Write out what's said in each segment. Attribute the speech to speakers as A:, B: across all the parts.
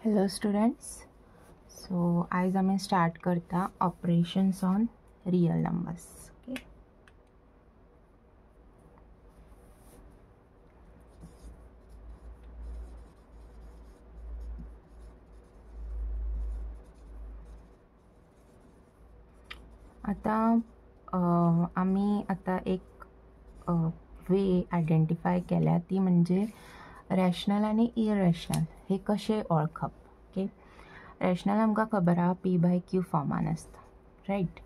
A: Hello students. So आज आम्ही start करता operations on real numbers. Okay, आता आम्ही आता एक वे आयडेंटिफाय केल्या ती म्हणजे रॅशनल आणि इरॅशनल हे कशे ओळखप. ओके, रॅशनल आमकां खबर आहा P/Q फॉर्मान आसता, रायट.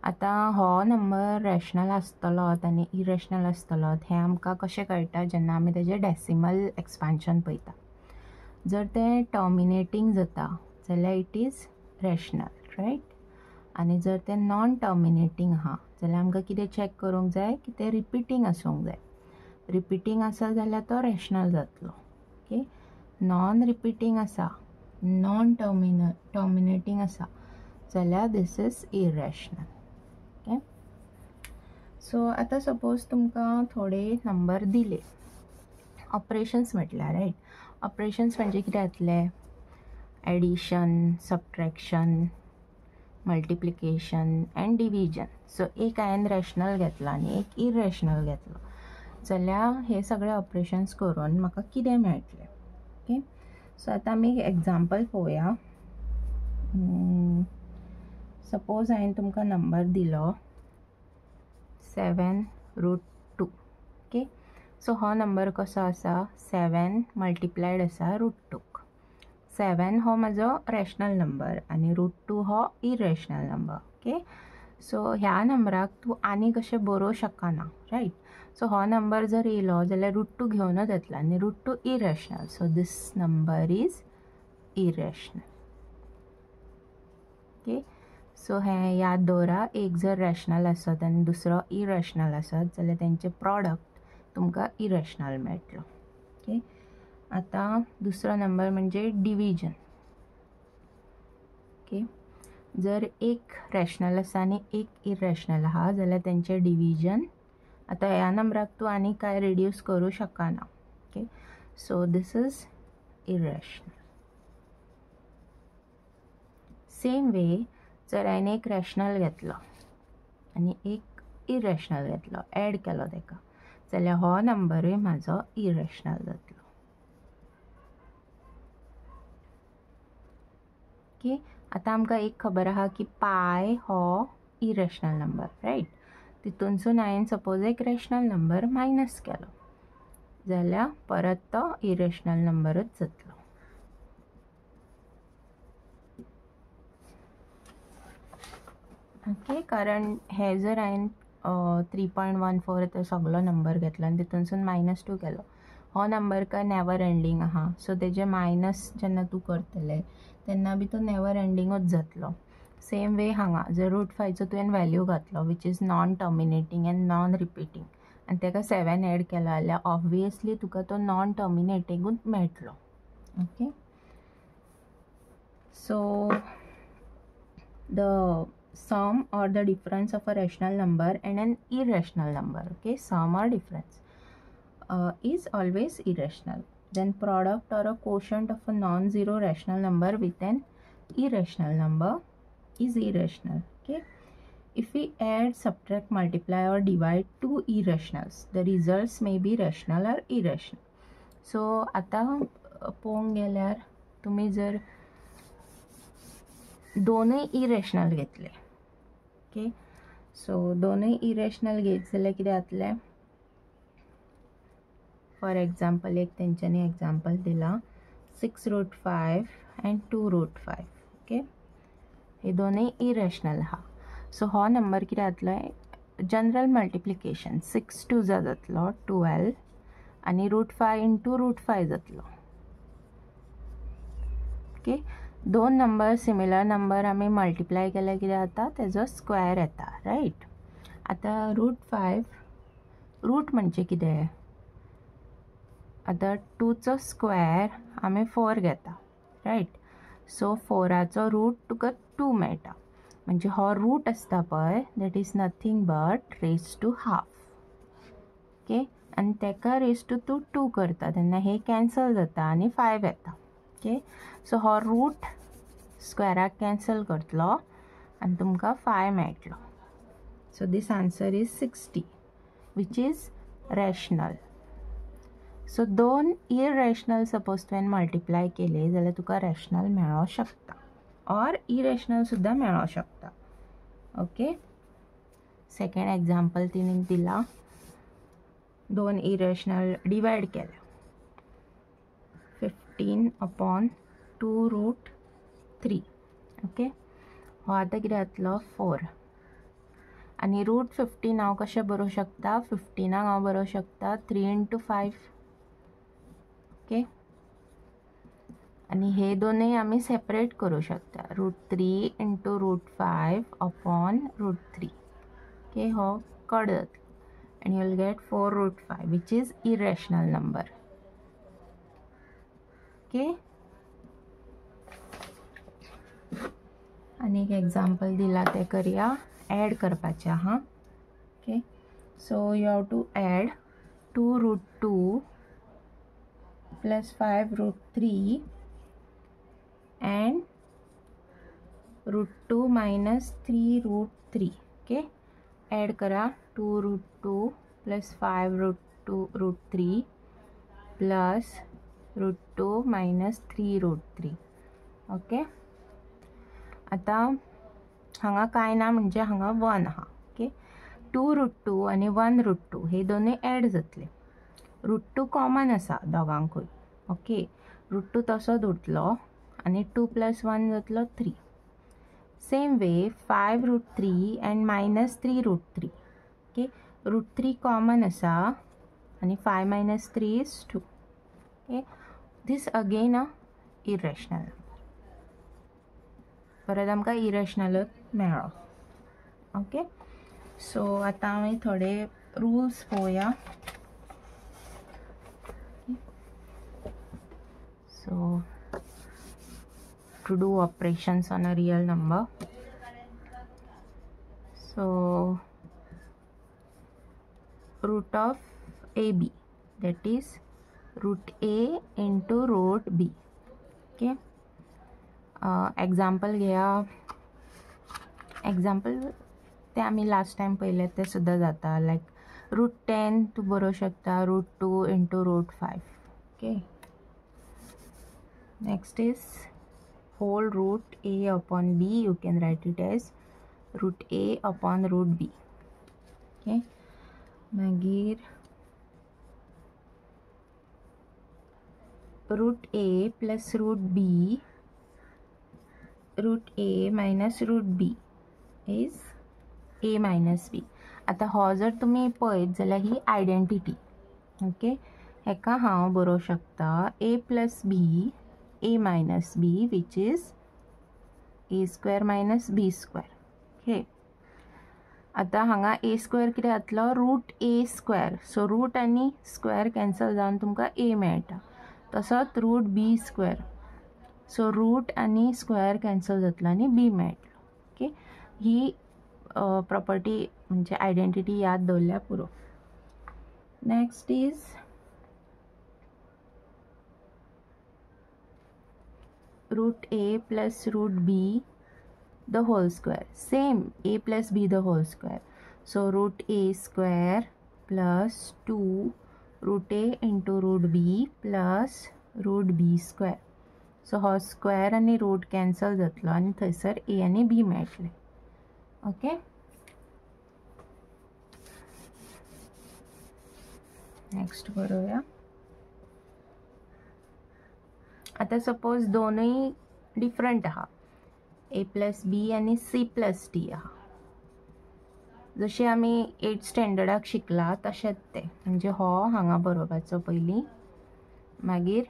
A: आता हो नंबर रॅशनल आसतलो आनी इरॅशनल आसतलो हें आमकां कशें कळटा जेन्ना आमी तेजें डेसिमल एक्सपान्शन पळयता. जर तें टर्मिनेटींग जाता जाल्यार इट इज रॅशनल, रायट. आनी जर तें नॉन टर्मिनेटींग आहा जाल्यार आमकां कितें चॅक करूंक जाय की तें रिपिटींग आसूंक जाय. रिपिटींग आसा जाल्यार तो रॅशनल जातलो. ओके, नॉन रिपिटींग आसा, नॉन टर्मिनेटींग आसा जाल्यार दिस इज इरॅशनल. ओके, सो आतां सपोज तुमकां थोडे नंबर दिले. ऑपरेशन्स म्हटल्यार रायट, ऑपरेशन्स म्हणजे कितें जातले, addition, subtraction, multiplication and division. So एक हांवें रॅशनल घेतलो आनी एक इरॅशनल घेतलो जाल्यार हे सगळे ऑपरेशन्स करून म्हाका कितें मेळटलें. ओके, सो आतां आमी एक एग्जांपल पळोवया. सपोज हांवें तुमकां नंबर दिलो 7√2. ओके, सो हो नंबर कसो आसा, 7 मल्टिप्लायड आसा √2. 7 हो म्हाजो रॅशनल नंबर आनी √2 हो इरॅशनल नंबर. ओके, सो ह्या नंबराक तूं आनी कशें बरोवं शकना, रायट. सो हो नंबर जर येयलो जाल्यार √2 घेवनच येतलो आनी √2 irrational. So this number is irrational. Okay, so हें याद दवरा, एक जर रॅशनल आसत आनी दुसरो इरॅशनल आसत जाल्यार तेंचे प्रॉडक्ट तुमकां इरॅशनल मेळटलो. ओके, आतां दुसरो नंबर म्हणजे डिविजन. ओके, जर एक रॅशनल आसा आनी एक इरॅशनल आहा जाल्यार तेंचे डिविजन, आतां ह्या नंबराक तूं आनी कांय रिड्यूस करूं शकना. Okay, so this is irrational. Same way जर हांवें एक रॅशनल घेतलो आनी एक इरॅशनल घेतलो, एड केलो तेका, जाल्यार हो नंबरूय म्हाजो इरॅशनल जातलो. ओके, आतां आमकां एक खबर आहा की पाय हो इरॅशनल नंबर, रायट. तितूनसून हांवें सपोज एक रॅशनल नंबर मायनस केलो जाल्यार परत तो इरॅशनल नंबरूच जातलो. ओके, कारण हे जर हांवें 3.14 तो सगळो नंबर घेतलो आनी तितूनसून -2 केलो, हो नंबर काय नेवर एंडींग आहा. सो तेजे मायनस जेन्ना तूं करतले तेन्ना बी तो नेवर एंडींगूच जातलो. सेम वे हांगा जर √5चो तुवें व्हॅल्यू घातलो which is non terminating and non repeating आनी तेका 7 एड केलो जाल्यार ऑब्वियसली तुका तो नॉन टर्मिनेटींगूच मेळटलो. Okay, so the sum or the difference of a rational number and an irrational number, okay, sum or difference is always irrational. Then product or a quotient of a non-zero rational number with an irrational number is irrational. Okay, if we add, subtract, multiply or divide two irrationals, the results may be rational or irrational. So आता पळोवंक गेल्यार तुम्ही जर दोनूय irrational घेतले, okay, so दोनूय irrational घेत जाल्यार कितें जातलें. फॉर एग्जांपल एक तेंच्यांनी एग्जांपल दिला 6√5 एंड 2√5. ओके, हे दोनूय इरॅशनल आहा. सो हो नंबर कितें जातलो, जनरल मल्टिप्लिकेशन 6 2 जातलो 12 आनी √5 इंटू √5 जातलो. ओके, दोन नंबर सिमिलर नंबर आमी मल्टिप्लाय केल्यार कितें जाता, तेजो स्क्वेअर येता, रायट. आतां √5 रूट म्हणजे कितें, आतां 2चो स्क्वेअर आमी 4 घेता, रायट. सो 4चो रूट तुका 2 मेळटा, म्हणजे हो रूट आसता पळय that is nothing but raise to half. Okay, आनी तेका रेज टू तूं 2 करता तेन्ना हे कॅन्सल जाता आनी 5 येता. ओके. सो हो रूट स्क्वेराक कॅन्सल करतलो आनी तुमकां 5 मेळटलो. So this answer is 60 which is rational. So दोन इररेशनल सपोज तुवें मल्टिप्लाय केले जाल्यार तुका रॅशनल मेळों शकता ऑर इरेशनल सुद्दां मेळों शकता. ओके. सेकंड एग्जाम्पल तिणें दिला, दोन इरेशनल डिवायड केल्या 15/2√3. ओके. हो आतां कितें जातलो 4 आनी √15 हांव कशें बरोवं शकता, 15 हांव बरोवं शकता 3 × 5. ओके. आनी हे दोनूय आमी सेपरेट करूं शकता, √3 × √5/√3. ओके. हो कट जातलो and you will get 4√5 which is irrational number. Okay. आणि एक एक्झाम्पल दिला ते करूया, ॲड करपाचें आहा. Okay. So you have to add 2√2 + 5√3 and √2 - 3√3. Okay. Add करा 2√2 + 5√3 + √2 - 3√3. ओके. आता हांगा कांय ना म्हणजे हांगा 1 आहा. ओके. 2√2 आनी 1√2 हे दोनूय ॲड जातले. √2 कॉमन आसा दोगांकूय. ओके. √2 तसोच उरतलो आनी 2 + 1 जातलो 3. Same way 5√3 and -3√3. Okay. √3 common आसा आनी 5 - 3 is 2. Okay. This again a irrational. परत आमकां इरेशनलूच मेळ्ळो. ओके. सो आतां आमी थोडे रुल्स पळोवया. So to do operations on a real number, so root of AB, that is root A into root B. Okay. Example घेया. एक्झाम्पल ते आमी लास्ट टायम पळयले ते सुद्दां जाता, लायक √10 तूं बरोवं शकता √2 × √5. Okay. Next is whole root A upon B. You can write it as root A upon root B. Okay. मागीर root A plus root B, root A minus root B is A minus B. आता हो जर तुमी पळयत जाल्यार ही identity. Okay. हेका हांव बरोवं शकता A plus B A minus B which is A² minus B². Okay. आता हांगा A² कितें जातलो, √A². सो रूट आनी स्क्वेअर कॅन्सल जावन तुमकां A मेळटा. तसोच √B². सो रूट आनी स्क्वेअर कॅन्सल जातलो आनी B मेळटलो. ओके. ही प्रॉपर्टी म्हणजे आयडेंटिटी याद दवरल्यार पुरो. Next is root A plus root B the whole square. Same, A plus B the whole square. So root A² plus 2 root A into root B plus root B². So हो square आनी route cancel जातलो आनी थंयसर A आनी B मेळटले. Okay. Next बरोवया. आता suppose दोनूय different आहा, A plus B आनी C plus D आहा. जशें आमी 8th स्टँडर्डाक शिकला तशेंच ते, म्हणजे हो हांगा बरोवपाचो पयलीं, मागीर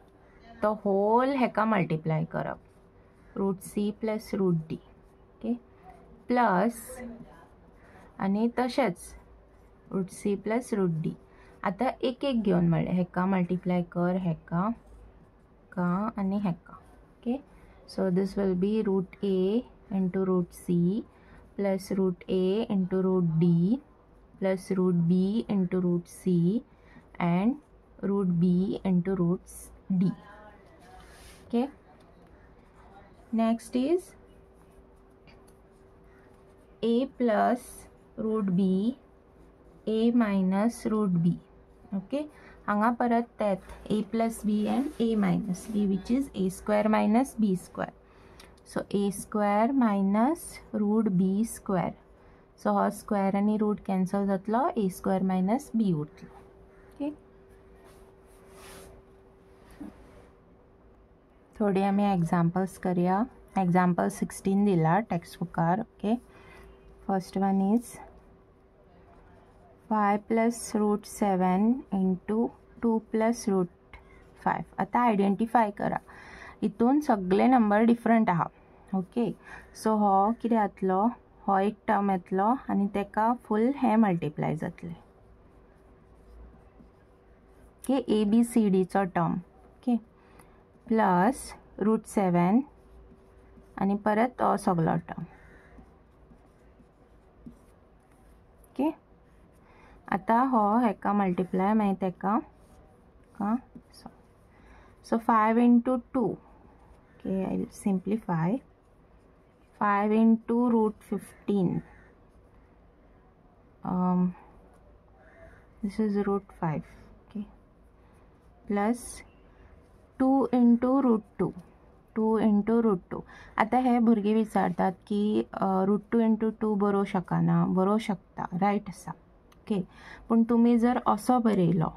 A: तो होल हेका मल्टिप्लाय करप √C plus √D. Okay. Plus आनी तशेंच √C plus √D. आतां एक एक घेवन म्हणलें, हेका मल्टिप्लाय कर, हेका आनी हेका. Okay. So this will be root A into root C plus root A into root D plus root B into root C and root B into root D. Okay. Next is a plus root b a minus root b. Okay, हांगा परत तेत a plus b and a minus b, which is a square minus b square. So a square minus root b square. So हो square आणि root cancel जातलो, a square minus b उरतलो. Okay, थोडी आमी examples करूया. Example 16 दिला text बुकार. Okay, first one is 5 plus root 7 into 2 plus root 5. आता आयडेंटिफाय करा. इतून सगळे नंबर डिफरंट आहा. ओके, सो हो कितें जातलो, हो एक टर्म येतलो आनी तेका फूल हे मल्टिप्लाय जातले. ओके, ए बी सी डीचो टर्म. ओके, प्लस रूट 7 आनी परत तो सगळो टर्म. ओके, आता हो हेका मल्टिप्लाय मागीर तेका so 5 into 2. Okay, I will simplify. 5 into root 15. This is root 5. Okay, plus 2 into root 2. 2 into root 2. आता हे भुरगे विचारतात की रूट 2 into 2 बरोवंक शकना. बरोवंक शकता, रायट आसा. ओके, पूण तुमी जर असो बरयलो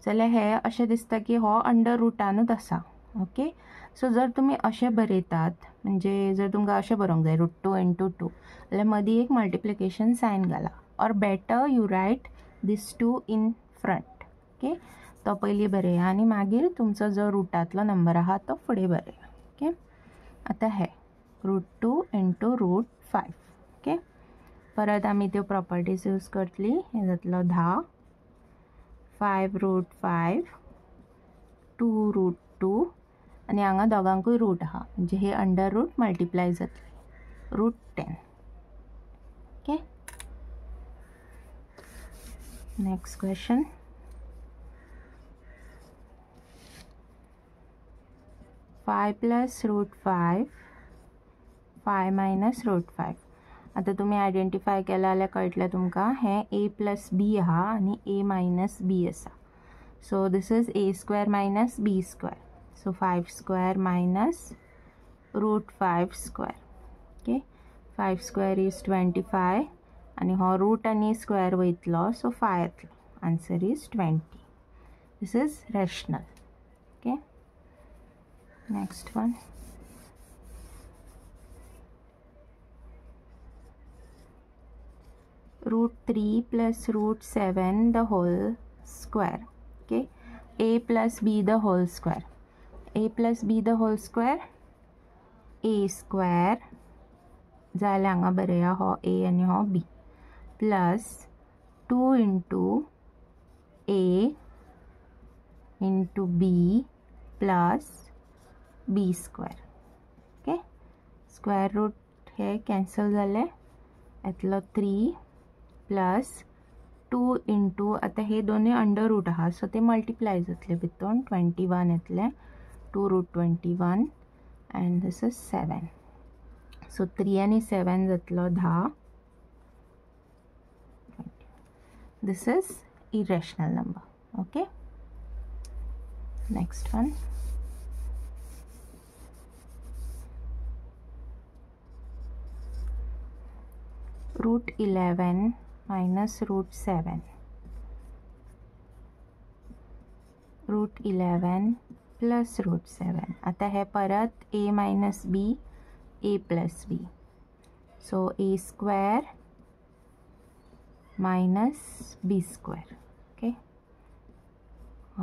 A: जाल्यार हे अशें दिसता की हो अंडर रुटानूच आसा. ओके, सो जर तुमी अशें बरयतात, म्हणजे जर तुमकां अशें बरोवंक जाय रूट 2 into 2, जाल्यार मदीं एक मल्टिप्लिकेशन सायन घाला. Or better you write this 2 in front. Okay, तो पयलीं बरया आनी मागीर तुमचो जो रुटांतलो नंबर आहा तो फुडें बरया. ओके, आतां हे रूट 2 into रूट 5. ओके, परत आमी त्यो प्रॉपर्टीज यूज करतली. हे जातलो 10, 5 रूट 5, 2 रूट 2 आनी हांगा दोगांकूय रूट आहा, म्हणजे हे अंडर रूट मल्टिप्लाय जातले root 10. Okay, next question. Five plus root 5, 5 minus root 5. आता तुम्ही आयडेंटिफाय केला जाल्यार कळटलें तुमकां हे a प्लस b आहा आनी a मायनस b आसा. So this is a square minus b square. So 5 square minus root 5 square. Okay, 5 square is 25 आनी हो रूट आनी स्क्वेअर वयतलो, सो 5 येतलो. Answer is 20. This is rational. Okay, next one. root 3 plus root 7 the whole square. Okay, a plus b the whole square. A plus b the whole square, a square जाल्यार हांगा बरया हो a आनी हो b, plus 2 into a into b plus b square. Okay, square root हे cancel जाले, येतलो 3 plus 2 into आता हे दोन्ही अंडर रूट आहा, सो ते मल्टिप्लाय जातले भितून. 21 येतले, 2 root 21 and this is 7. So 3 आनी 7 जातलो 10. This is irrational number. Okay, next one. Root 11 minus root 7. Root 11 plus root 7. आता हे परत a minus b, a plus b. So a square minus b square. Okay,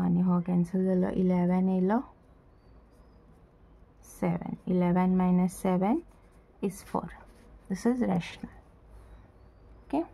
A: आणि हो cancel जालो. 11 yellow 7. 11 minus 7 is 4. This is rational. Okay.